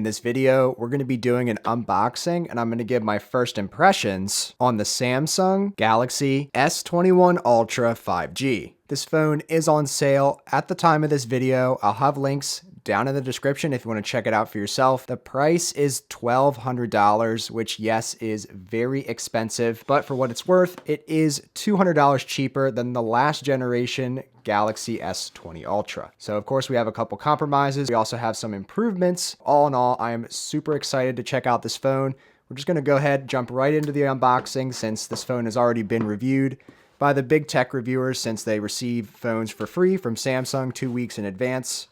In this video, we're going to be doing an unboxing and I'm going to give my first impressions on the Samsung Galaxy S21 Ultra 5G. This phone is on sale at the time of this video. I'll have links down in the description if you want to check it out for yourself. The price is $1,200, which yes, is very expensive, but for what it's worth, it is $200 cheaper than the last generation Galaxy S20 Ultra. So of course we have a couple compromises. We also have some improvements. All in all, I am super excited to check out this phone. We're just going to go ahead, jump right into the unboxing since this phone has already been reviewed by the big tech reviewers since they receive phones for free from Samsung 2 weeks in advance.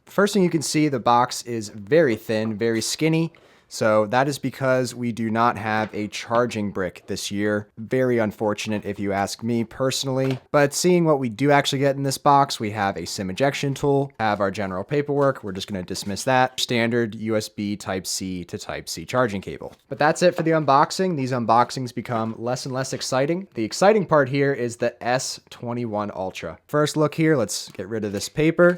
First thing you can see, the box is very thin, very skinny. So that is because we do not have a charging brick this year. Very unfortunate if you ask me personally. But seeing what we do actually get in this box, we have a SIM ejection tool, have our general paperwork. We're just going to dismiss that. Standard USB Type-C to Type-C charging cable. But that's it for the unboxing. These unboxings become less and less exciting. The exciting part here is the S21 Ultra. First look here, let's get rid of this paper.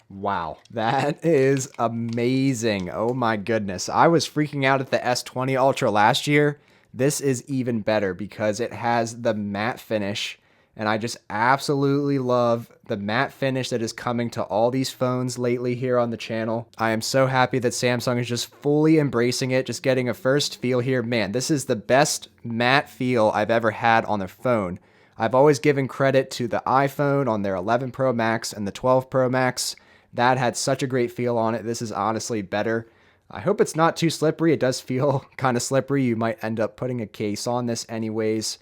Wow, that is amazing. Oh my goodness. I was freaking out at the S20 Ultra last year. This is even better because it has the matte finish, and I just absolutely love the matte finish that is coming to all these phones lately here on the channel. I am so happy that Samsung is just fully embracing it, just getting a first feel here. Man, this is the best matte feel I've ever had on a phone. I've always given credit to the iPhone on their 11 Pro Max and the 12 Pro Max. That had such a great feel on it. This is honestly better. I hope it's not too slippery. It does feel kind of slippery. You might end up putting a case on this anyways.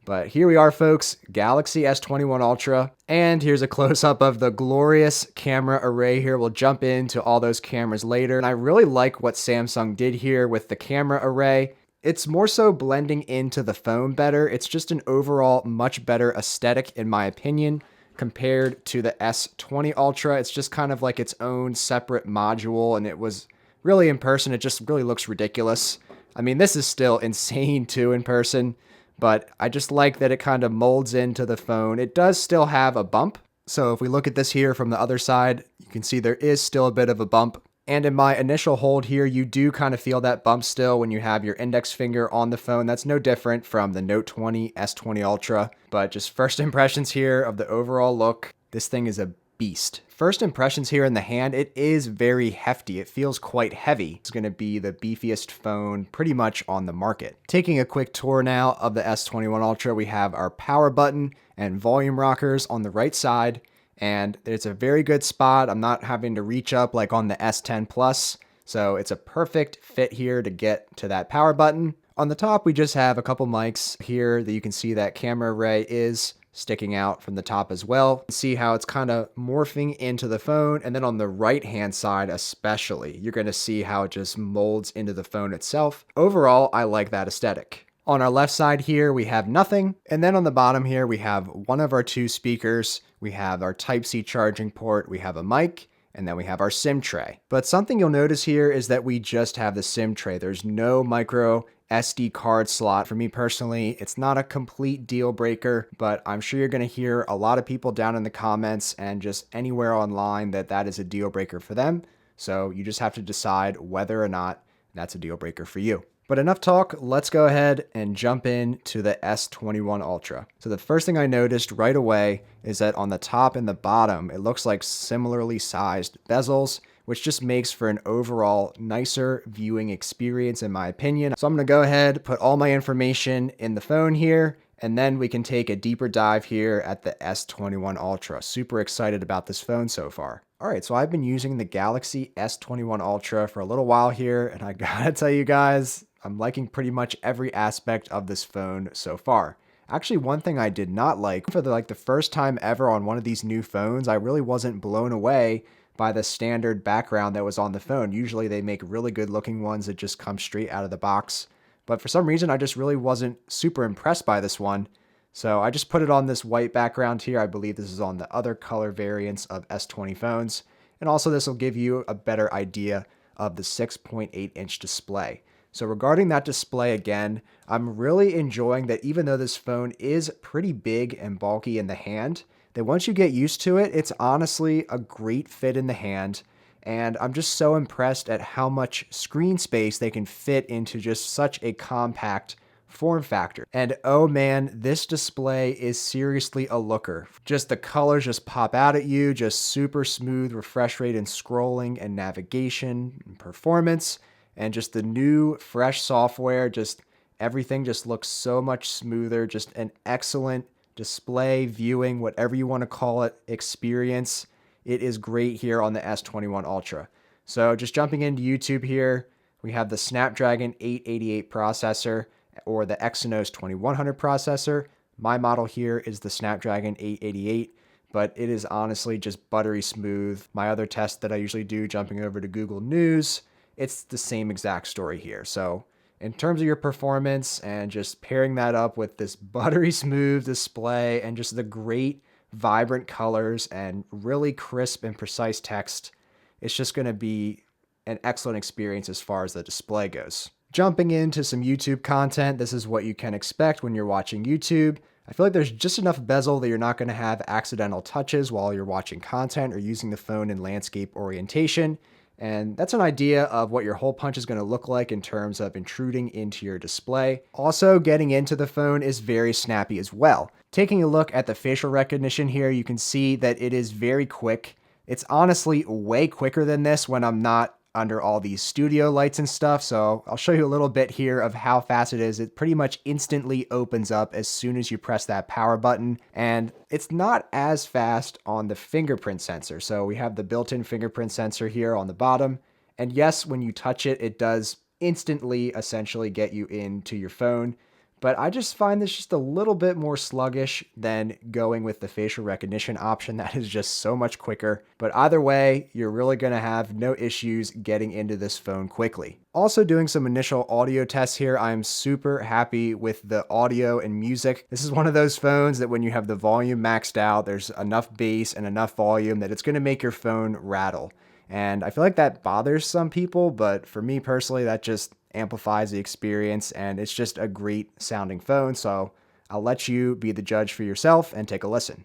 But here we are, folks. Galaxy S21 Ultra. And here's a close-up of the glorious camera array here. We'll jump into all those cameras later. And I really like what Samsung did here with the camera array. It's more so blending into the phone better. It's just an overall much better aesthetic in my opinion. Compared to the S20 Ultra, it's just kind of like its own separate module, and it was really in person, it just really looks ridiculous. I mean, this is still insane too in person, but I just like that it kind of molds into the phone. It does still have a bump, so if we look at this here from the other side, you can see there is still a bit of a bump. And in my initial hold here, you do kind of feel that bump still when you have your index finger on the phone. That's no different from the Note 20, S20 Ultra. But just first impressions here of the overall look, this thing is a beast. First impressions here in the hand, it is very hefty. It feels quite heavy. It's going to be the beefiest phone pretty much on the market. Taking a quick tour now of the S21 Ultra, we have our power button and volume rockers on the right side. And it's a very good spot. I'm not having to reach up like on the S10 Plus. So it's a perfect fit here to get to that power button. On the top, we just have a couple mics here that you can see that camera array is sticking out from the top as well. See how it's kind of morphing into the phone. And then on the right-hand side especially, you're going to see how it just molds into the phone itself. Overall, I like that aesthetic. On our left side here, we have nothing. And then on the bottom here, we have one of our two speakers. We have our Type-C charging port. We have a mic. And then we have our SIM tray. But something you'll notice here is that we just have the SIM tray. There's no micro SD card slot. For me personally, it's not a complete deal breaker, but I'm sure you're going to hear a lot of people down in the comments and just anywhere online that that is a deal breaker for them. So you just have to decide whether or not that's a deal breaker for you. But enough talk, let's go ahead and jump into the S21 Ultra. So the first thing I noticed right away is that on the top and the bottom, it looks like similarly sized bezels, which just makes for an overall nicer viewing experience in my opinion. So I'm gonna go ahead, put all my information in the phone here, and then we can take a deeper dive here at the S21 Ultra. Super excited about this phone so far. All right, so I've been using the Galaxy S21 Ultra for a little while here, and I gotta tell you guys, I'm liking pretty much every aspect of this phone so far. Actually, one thing I did not like, for the first time ever on one of these new phones, I really wasn't blown away by the standard background that was on the phone. Usually they make really good looking ones that just come straight out of the box. But for some reason, I just really wasn't super impressed by this one. So I just put it on this white background here. I believe this is on the other color variants of S20 phones. And also this will give you a better idea of the 6.8 inch display. So regarding that display again, I'm really enjoying that even though this phone is pretty big and bulky in the hand, that once you get used to it, it's honestly a great fit in the hand. And I'm just so impressed at how much screen space they can fit into just such a compact form factor. And oh man, this display is seriously a looker. Just the colors just pop out at you, just super smooth refresh rate and scrolling and navigation and performance, and just the new fresh software, just everything just looks so much smoother, just an excellent display, viewing, whatever you want to call it, experience. It is great here on the S21 Ultra. So just jumping into YouTube here, we have the Snapdragon 888 processor or the Exynos 2100 processor. My model here is the Snapdragon 888, but it is honestly just buttery smooth. My other test that I usually do, jumping over to Google News, it's the same exact story here. So in terms of your performance and just pairing that up with this buttery smooth display and just the great vibrant colors and really crisp and precise text, it's just going to be an excellent experience as far as the display goes. Jumping into some YouTube content, this is what you can expect when you're watching YouTube. I feel like there's just enough bezel that you're not going to have accidental touches while you're watching content or using the phone in landscape orientation. And that's an idea of what your hole punch is going to look like in terms of intruding into your display. Also, getting into the phone is very snappy as well. Taking a look at the facial recognition here, you can see that it is very quick. It's honestly way quicker than this when I'm not under all these studio lights and stuff. So I'll show you a little bit here of how fast it is. It pretty much instantly opens up as soon as you press that power button. And it's not as fast on the fingerprint sensor. So we have the built-in fingerprint sensor here on the bottom. And yes, when you touch it, it does instantly essentially get you into your phone. But I just find this just a little bit more sluggish than going with the facial recognition option. That is just so much quicker. But either way, you're really going to have no issues getting into this phone quickly. Also doing some initial audio tests here. I'm super happy with the audio and music. This is one of those phones that when you have the volume maxed out, there's enough bass and enough volume that it's going to make your phone rattle. And I feel like that bothers some people, but for me personally, that just amplifies the experience, and it's just a great sounding phone. So I'll let you be the judge for yourself and take a listen.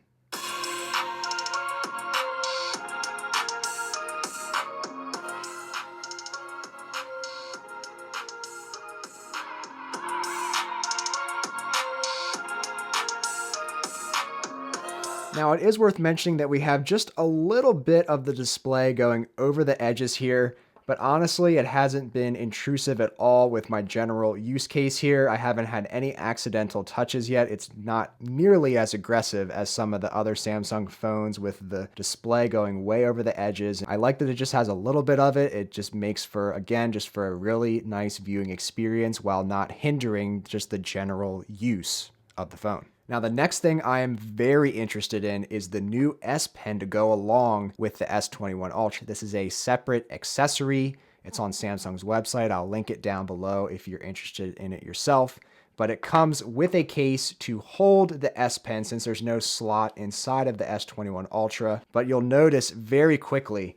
Now, it is worth mentioning that we have just a little bit of the display going over the edges here, but honestly, it hasn't been intrusive at all with my general use case here. I haven't had any accidental touches yet. It's not nearly as aggressive as some of the other Samsung phones with the display going way over the edges. I like that it just has a little bit of it. It just makes for, again, just for a really nice viewing experience while not hindering just the general use of the phone. Now, the next thing I am very interested in is the new S Pen to go along with the S21 Ultra. This is a separate accessory. It's on Samsung's website. I'll link it down below if you're interested in it yourself. But it comes with a case to hold the S Pen since there's no slot inside of the S21 Ultra. But you'll notice very quickly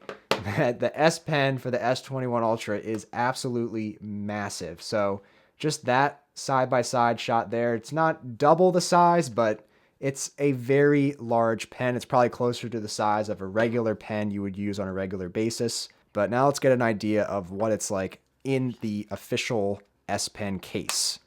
that the S Pen for the S21 Ultra is absolutely massive. So just that side-by-side shot there. It's not double the size, but it's a very large pen. It's probably closer to the size of a regular pen you would use on a regular basis. But now let's get an idea of what it's like in the official S Pen case.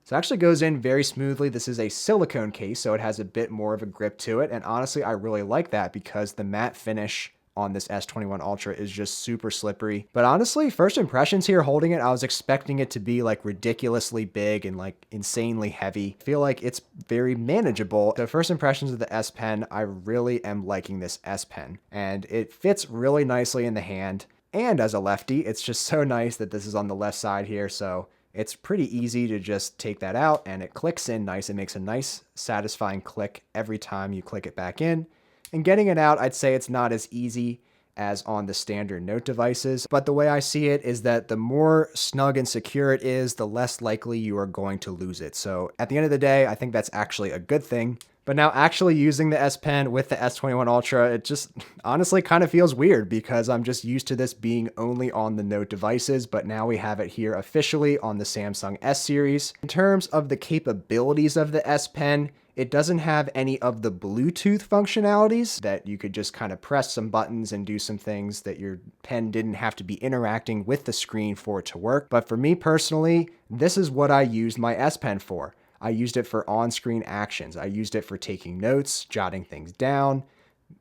So it actually goes in very smoothly. This is a silicone case, so it has a bit more of a grip to it. And honestly, I really like that because the matte finish on this S21 Ultra is just super slippery. But honestly, first impressions here holding it, I was expecting it to be like ridiculously big and like insanely heavy. I feel like it's very manageable. So first impressions of the S Pen, I really am liking this S Pen. And it fits really nicely in the hand. And as a lefty, it's just so nice that this is on the left side here. So it's pretty easy to just take that out and it clicks in nice. It makes a nice satisfying click every time you click it back in. And getting it out, I'd say it's not as easy as on the standard Note devices. But the way I see it is that the more snug and secure it is, the less likely you are going to lose it. So at the end of the day, I think that's actually a good thing. But now actually using the S Pen with the S21 Ultra, it just honestly kind of feels weird because I'm just used to this being only on the Note devices, but now we have it here officially on the Samsung S series. In terms of the capabilities of the S Pen, It doesn't have any of the Bluetooth functionalities that you could just kind of press some buttons and do some things that your pen didn't have to be interacting with the screen for it to work. But for me personally, this is what I used my S Pen for. I used it for on-screen actions. I used it for taking notes, jotting things down,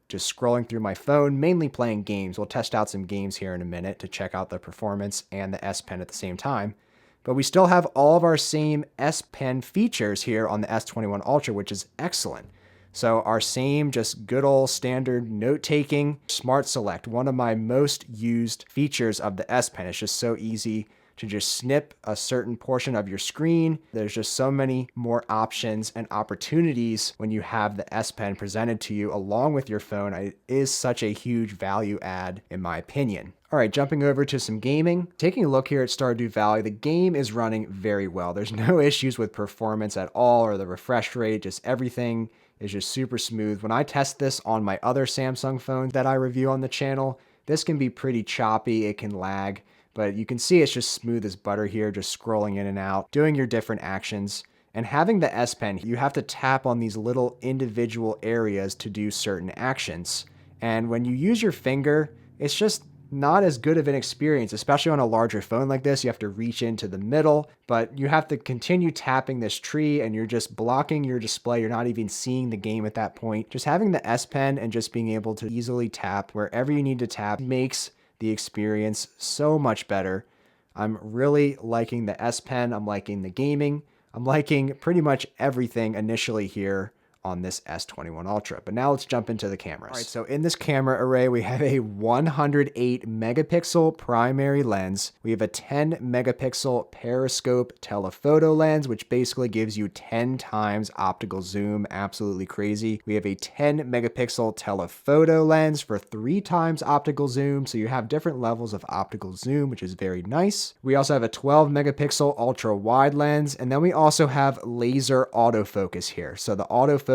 just scrolling through my phone, mainly playing games. We'll test out some games here in a minute to check out the performance and the S Pen at the same time. But we still have all of our same S Pen features here on the S21 Ultra, which is excellent. So our same just good old standard note-taking, Smart Select, one of my most used features of the S Pen. It's just so easy to just snip a certain portion of your screen. There's just so many more options and opportunities when you have the S Pen presented to you along with your phone. It is such a huge value add in my opinion. All right, jumping over to some gaming. Taking a look here at Stardew Valley, the game is running very well. There's no issues with performance at all or the refresh rate, just everything is just super smooth. When I test this on my other Samsung phones that I review on the channel, this can be pretty choppy, it can lag, but you can see it's just smooth as butter here, just scrolling in and out, doing your different actions. And having the S Pen, you have to tap on these little individual areas to do certain actions. And when you use your finger, it's just not as good of an experience, especially on a larger phone like this. You have to reach into the middle, but you have to continue tapping this tree and you're just blocking your display. You're not even seeing the game at that point. Just having the S Pen and just being able to easily tap wherever you need to tap makes the experience so much better. I'm really liking the S Pen. I'm liking the gaming. I'm liking pretty much everything initially here on this S21 Ultra. But now let's jump into the cameras. All right, so in this camera array, we have a 108 megapixel primary lens. We have a 10 megapixel periscope telephoto lens, which basically gives you 10 times optical zoom. Absolutely crazy. We have a 10 megapixel telephoto lens for 3 times optical zoom. So you have different levels of optical zoom, which is very nice. We also have a 12 megapixel ultra wide lens. And then we also have laser autofocus here. So the autofocusing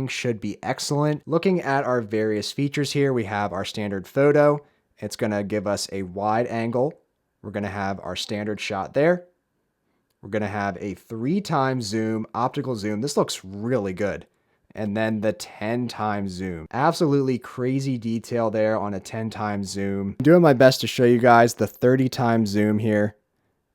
should be excellent. Looking at our various features here, we have our standard photo. It's going to give us a wide angle. We're going to have our standard shot there. We're going to have a 3 times zoom, optical zoom. This looks really good. And then the 10 times zoom. Absolutely crazy detail there on a 10 times zoom. I'm doing my best to show you guys the 30 times zoom here.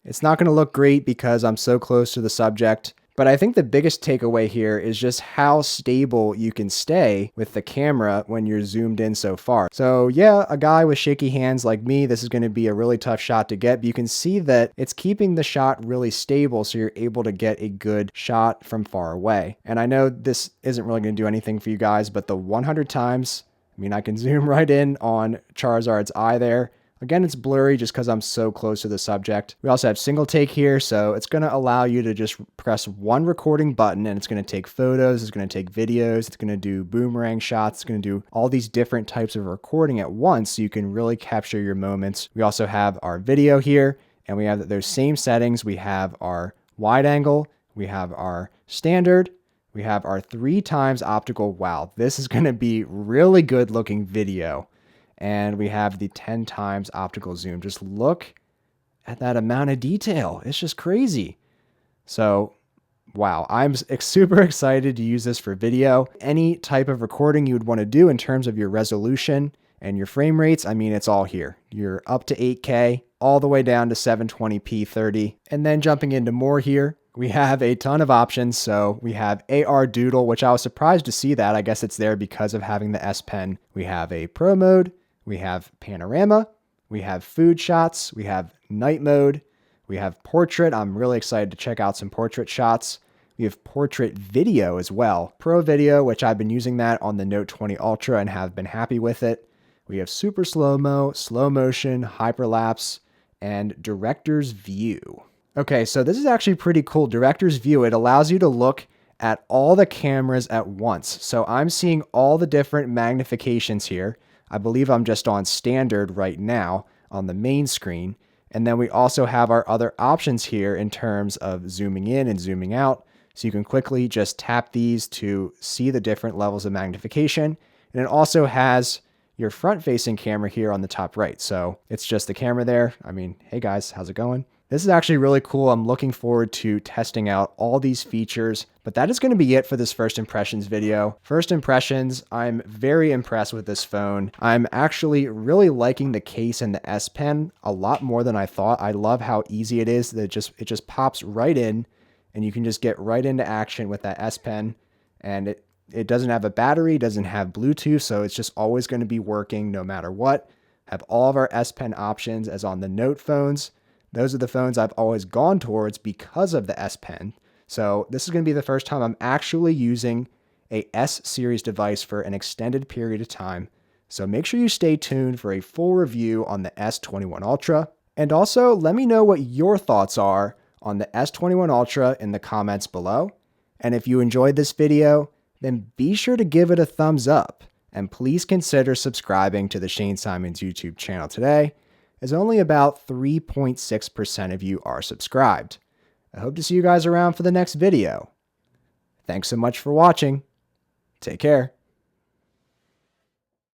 It's not going to look great because I'm so close to the subject. But I think the biggest takeaway here is just how stable you can stay with the camera when you're zoomed in so far. So yeah, a guy with shaky hands like me, this is going to be a really tough shot to get, but you can see that it's keeping the shot really stable so you're able to get a good shot from far away. And I know this isn't really going to do anything for you guys, but the 100 times, I mean, I can zoom right in on Charizard's eye there. Again, it's blurry just because I'm so close to the subject. We also have single take here, so it's going to allow you to just press one recording button and it's going to take photos, it's going to take videos, it's going to do boomerang shots, it's going to do all these different types of recording at once so you can really capture your moments. We also have our video here, and we have those same settings. We have our wide angle, we have our standard, we have our 3 times optical. Wow, this is going to be really good looking video. And we have the 10 times optical zoom. Just look at that amount of detail. It's just crazy. So, wow, I'm super excited to use this for video. Any type of recording you would want to do in terms of your resolution and your frame rates, I mean, it's all here. You're up to 8K, all the way down to 720p 30. And then jumping into more here, we have a ton of options. So we have AR Doodle, which I was surprised to see that. I guess it's there because of having the S Pen. We have a Pro mode. We have panorama, we have food shots, we have night mode, we have portrait. I'm really excited to check out some portrait shots. We have portrait video as well. Pro video, which I've been using that on the Note 20 Ultra and have been happy with it. We have super slow-mo, slow motion, hyperlapse, and director's view. Okay, so this is actually pretty cool. Director's view, it allows you to look at all the cameras at once. So I'm seeing all the different magnifications here. I believe I'm just on standard right now on the main screen. And then we also have our other options here in terms of zooming in and zooming out. So you can quickly just tap these to see the different levels of magnification. And it also has your front-facing camera here on the top right. So it's just the camera there. I mean, hey guys, how's it going? This is actually really cool. I'm looking forward to testing out all these features, but that is going to be it for this first impressions video. First impressions, I'm very impressed with this phone. I'm actually really liking the case and the S Pen a lot more than I thought. I love how easy it is. That it just pops right in and you can just get right into action with that S Pen. And it doesn't have a battery, doesn't have Bluetooth, so it's just always going to be working no matter what. Have all of our S Pen options as on the Note phones. Those are the phones I've always gone towards because of the S Pen. So this is going to be the first time I'm actually using a S series device for an extended period of time. So make sure you stay tuned for a full review on the S21 Ultra. And also let me know what your thoughts are on the S21 Ultra in the comments below. And if you enjoyed this video, then be sure to give it a thumbs up. And please consider subscribing to the Shane Symonds YouTube channel today, as only about 3.6% of you are subscribed. I hope to see you guys around for the next video. Thanks so much for watching. Take care.